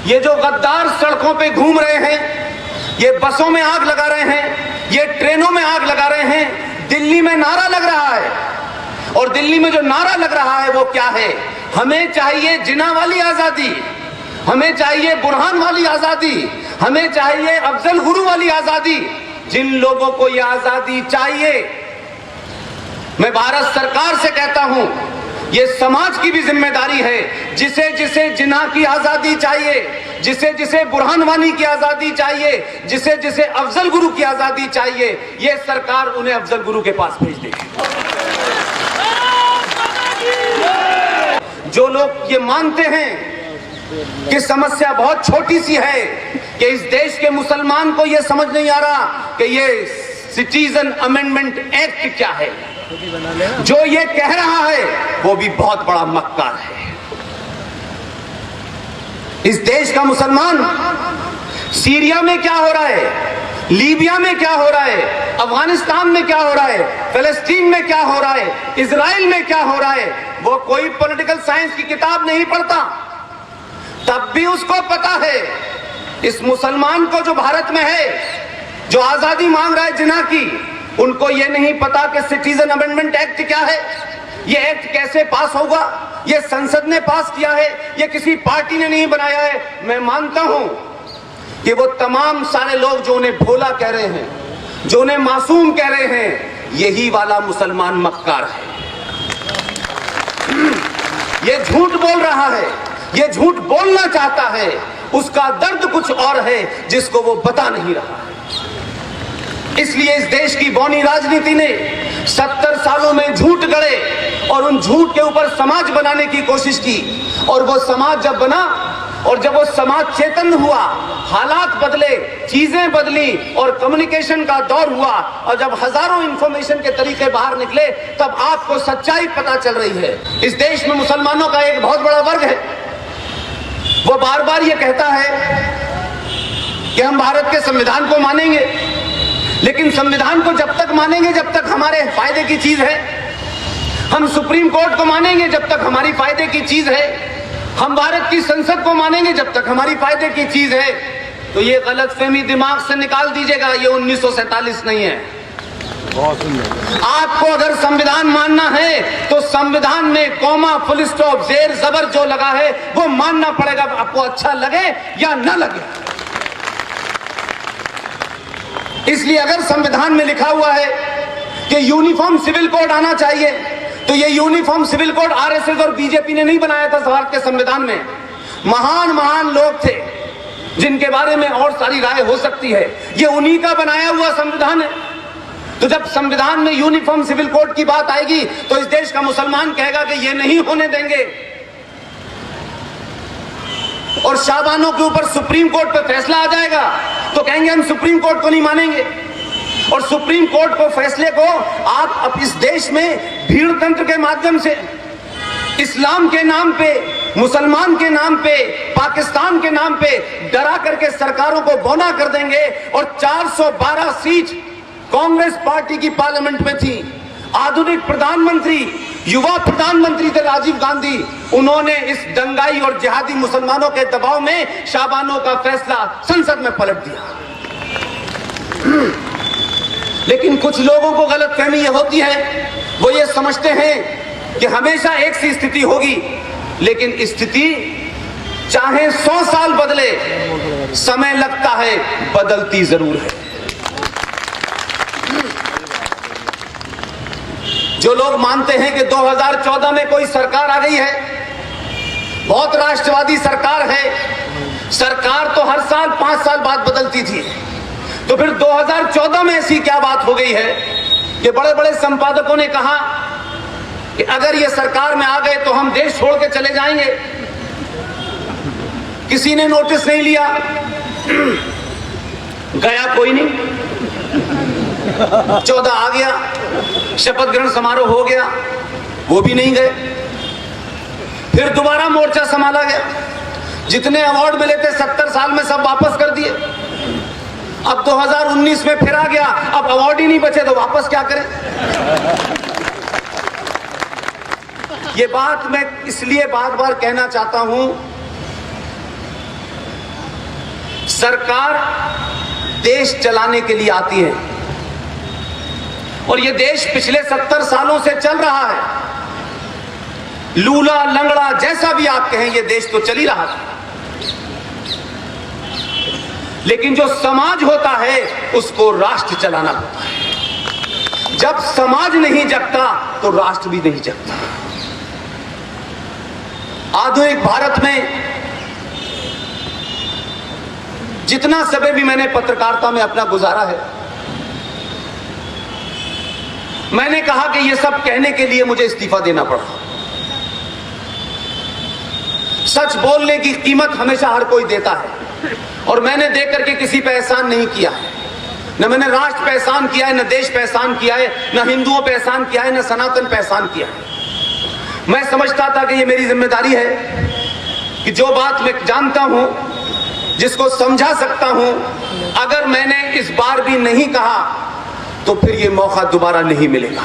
ये जो गद्दार सड़कों पे घूम रहे हैं, ये बसों में आग लगा रहे हैं, ये ट्रेनों में आग लगा रहे हैं, दिल्ली में नारा लग रहा है। और दिल्ली में जो नारा लग रहा है वो क्या है? हमें चाहिए जिन्ना वाली आजादी, हमें चाहिए बुरहान वाली आजादी, हमें चाहिए अफजल गुरु वाली आजादी। जिन लोगों को यह आजादी चाहिए, मैं भारत सरकार से कहता हूं, ये समाज की भी जिम्मेदारी है। जिसे जिसे जिन्ना की आजादी चाहिए, जिसे जिसे बुरहान वानी की आजादी चाहिए, जिसे जिसे अफजल गुरु की आजादी चाहिए, ये सरकार उन्हें अफजल गुरु के पास भेज देगी। जो लोग ये मानते हैं कि समस्या बहुत छोटी सी है, कि इस देश के मुसलमान को यह समझ नहीं आ रहा कि ये सिटीजन अमेंडमेंट एक्ट क्या है, जो ये कह रहा है वो भी बहुत बड़ा मक्कार है। इस देश का मुसलमान सीरिया में क्या हो रहा है, लीबिया में क्या हो रहा है, अफगानिस्तान में क्या हो रहा है, फिलिस्तीन में क्या हो रहा है, इजराइल में क्या हो रहा है, वो कोई पॉलिटिकल साइंस की किताब नहीं पढ़ता, तब भी उसको पता है। इस मुसलमान को जो भारत में है, जो आजादी मांग रहा है जिन्ना की, उनको यह नहीं पता कि सिटीजन अमेंडमेंट एक्ट क्या है, ये एक्ट कैसे पास होगा, ये संसद ने पास किया है, ये किसी पार्टी ने नहीं बनाया है। मैं मानता हूं कि वो तमाम सारे लोग जो उन्हें भोला कह रहे हैं, जो उन्हें मासूम कह रहे हैं, यही वाला मुसलमान मक्कार है। ये झूठ बोल रहा है, ये झूठ बोलना चाहता है, उसका दर्द कुछ और है जिसको वो बता नहीं रहा है। इसलिए इस देश की बौनी राजनीति ने 70 सालों में झूठ गढ़े और उन झूठ के ऊपर समाज बनाने की कोशिश की। और वो समाज जब बना और जब वो समाज चेतन हुआ, हालात बदले, चीजें बदली और कम्युनिकेशन का दौर हुआ, और जब हजारों इंफॉर्मेशन के तरीके बाहर निकले, तब आपको सच्चाई पता चल रही है। इस देश में मुसलमानों का एक बहुत बड़ा वर्ग है, वो बार बार ये कहता है कि हम भारत के संविधान को मानेंगे, लेकिन संविधान को जब तक मानेंगे जब तक हमारे फायदे की चीज है, हम सुप्रीम कोर्ट को मानेंगे जब तक हमारी फायदे की चीज है, हम भारत की संसद को मानेंगे जब तक हमारी फायदे की चीज है। तो ये गलतफहमी दिमाग से निकाल दीजिएगा, ये 1947 नहीं है। आपको अगर संविधान मानना है तो संविधान में कॉमा, फुल स्टॉप, जेर जबर जो लगा है वो मानना पड़ेगा, आपको अच्छा लगे या न लगे। इसलिए अगर संविधान में लिखा हुआ है कि यूनिफॉर्म सिविल कोड आना चाहिए, तो ये यूनिफॉर्म सिविल कोड आरएसएस और बीजेपी ने नहीं बनाया था। भारत के संविधान में महान महान लोग थे जिनके बारे में और सारी राय हो सकती है, ये उन्हीं का बनाया हुआ संविधान है। तो जब संविधान में यूनिफॉर्म सिविल कोड की बात आएगी तो इस देश का मुसलमान कहेगा कि ये नहीं होने देंगे, और शाहबानों के ऊपर सुप्रीम कोर्ट पे फैसला आ जाएगा तो कहेंगे हम सुप्रीम कोर्ट को नहीं मानेंगे। और सुप्रीम कोर्ट को, फैसले को आप अब इस देश में भीड़ तंत्र के माध्यम से, इस्लाम के नाम पे, मुसलमान के नाम पे, पाकिस्तान के नाम पे डरा करके सरकारों को बौना कर देंगे। और 412 सीट कांग्रेस पार्टी की पार्लियामेंट में थी। आधुनिक प्रधानमंत्री, युवा प्रधानमंत्री थे राजीव गांधी, उन्होंने इस दंगाई और जिहादी मुसलमानों के दबाव में शाहबानों का फैसला संसद में पलट दिया। लेकिन कुछ लोगों को गलतफहमी यह होती है, वो ये समझते हैं कि हमेशा एक सी स्थिति होगी, लेकिन स्थिति चाहे 100 साल बदले, समय लगता है, बदलती जरूर है। जो लोग मानते हैं कि 2014 में कोई सरकार आ गई है, बहुत राष्ट्रवादी सरकार है, सरकार तो हर साल 5 साल बाद बदलती थी, तो फिर 2014 में ऐसी क्या बात हो गई है कि बड़े बड़े संपादकों ने कहा कि अगर ये सरकार में आ गए तो हम देश छोड़ के चले जाएंगे। किसी ने नोटिस नहीं लिया, गया कोई नहीं। 14 आ गया, शपथ ग्रहण समारोह हो गया, वो भी नहीं गए। फिर दोबारा मोर्चा संभाला गया, जितने अवार्ड मिले थे 70 साल में सब वापस कर दिए। अब 2019 में फिर आ गया, अब अवार्ड ही नहीं बचे तो वापस क्या करें। ये बात मैं इसलिए बार बार कहना चाहता हूं सरकार देश चलाने के लिए आती है और ये देश पिछले 70 सालों से चल रहा है। लूला लंगड़ा जैसा भी आप कहें, ये देश तो चल ही रहा था। लेकिन जो समाज होता है उसको राष्ट्र चलाना होता है। जब समाज नहीं जगता तो राष्ट्र भी नहीं जगता। आधुनिक भारत में जितना समय भी मैंने पत्रकारिता में अपना गुजारा है, मैंने कहा कि यह सब कहने के लिए मुझे इस्तीफा देना पड़ा। सच बोलने की कीमत हमेशा हर कोई देता है और मैंने देख करके किसी पे एहसान नहीं किया है। न मैंने राष्ट्र पे एहसान किया है, न देश पे एहसान किया है, न हिंदुओं पे एहसान किया है, न सनातन पे एहसान किया है। मैं समझता था कि ये मेरी जिम्मेदारी है कि जो बात मैं जानता हूं, जिसको समझा सकता हूं, अगर मैंने इस बार भी नहीं कहा तो फिर ये मौका दोबारा नहीं मिलेगा।